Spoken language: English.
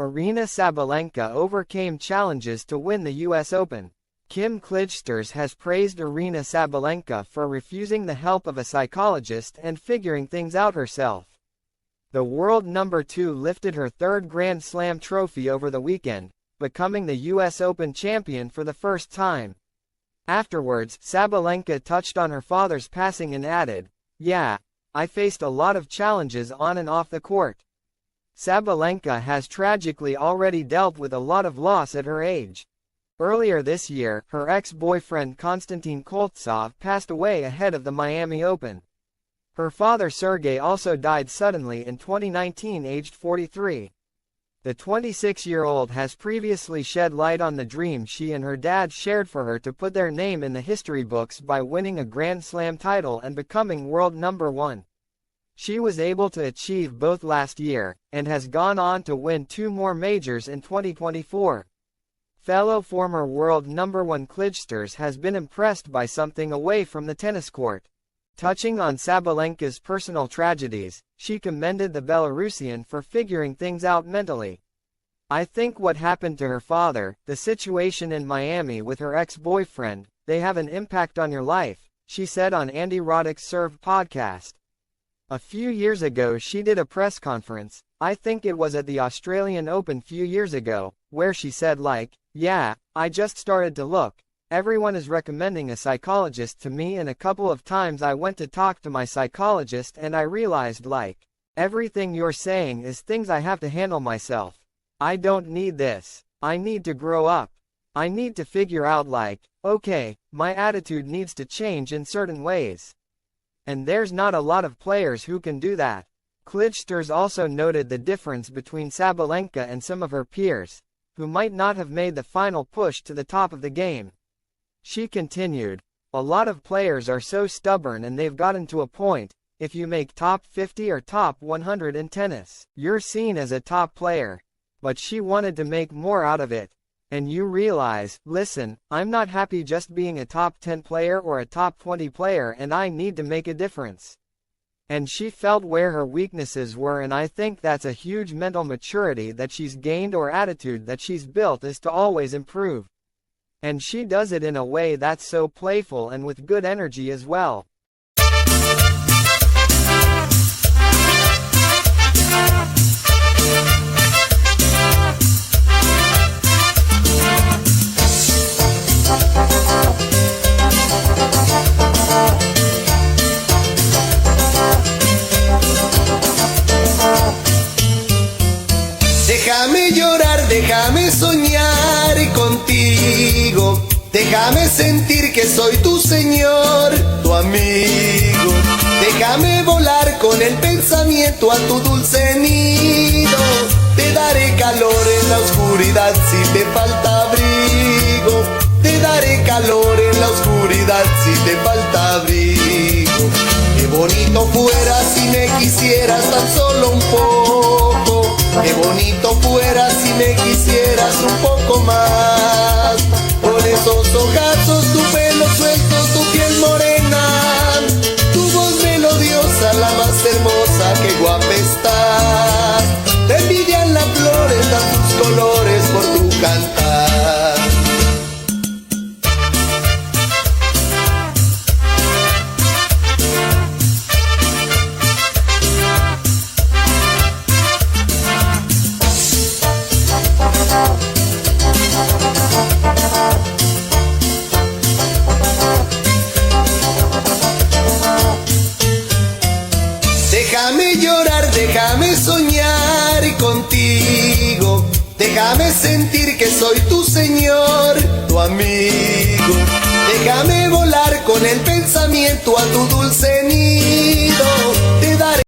Aryna Sabalenka overcame challenges to win the US Open. Clijsters has praised Aryna Sabalenka for refusing the help of a psychologist and figuring things out herself. The world number 2 lifted her third Grand Slam trophy over the weekend, becoming the US Open champion for the first time. Afterwards, Sabalenka touched on her father's passing and added, "Yeah, I faced a lot of challenges on and off the court." Sabalenka has tragically already dealt with a lot of loss at her age. Earlier this year, her ex-boyfriend Konstantin Clijsters passed away ahead of the Miami Open. Her father Sergey also died suddenly in 2019 aged 43. The 26-year-old has previously shed light on the dream she and her dad shared for her to put their name in the history books by winning a Grand Slam title and becoming world number 1. She was able to achieve both last year, and has gone on to win 2 more majors in 2024. Fellow former world number 1 Clijsters has been impressed by something away from the tennis court. Touching on Sabalenka's personal tragedies, she commended the Belarusian for figuring things out mentally. "I think what happened to her father, the situation in Miami with her ex-boyfriend, they have an impact on your life," she said on Andy Roddick's Serve podcast. A few years ago she did a press conference, I think it was at the Australian Open few years ago, where she said "Yeah, I just started to look. Everyone is recommending a psychologist to me and a couple of times I went to talk to my psychologist and I realized everything you're saying is things I have to handle myself. I don't need this. I need to grow up. I need to figure out okay, my attitude needs to change in certain ways. And there's not a lot of players who can do that." Clijsters also noted the difference between Sabalenka and some of her peers, who might not have made the final push to the top of the game. She continued, "A lot of players are so stubborn and they've gotten to a point, if you make top 50 or top 100 in tennis, you're seen as a top player. But she wanted to make more out of it. And you realize, listen, I'm not happy just being a top 10 player or a top 20 player and I need to make a difference." And she felt where her weaknesses were, and I think that's a huge mental maturity that she's gained or attitude that she's built is to always improve. And she does it in a way that's so playful and with good energy as well. Déjame llorar, déjame soñar contigo, déjame sentir que soy tu Señor, tu amigo. Déjame volar con el pensamiento a tu dulce nido. Te daré calor en la oscuridad si te falta abrigo. Te daré calor en la oscuridad si te falta abrigo. Qué bonito fuera si me quisieras tan solo un poco. Qué bonito fuera si me quisieras un poco más. Con esos ojazos, tu pelo suelto, tu piel morena, tu voz melodiosa, la más hermosa, qué guapa estás. Te envidian las flores, dan tus colores por tu cantar. Déjame llorar, déjame soñar contigo. Déjame sentir que soy tu Señor, tu amigo. Déjame volar con el pensamiento a tu dulce nido. Te daré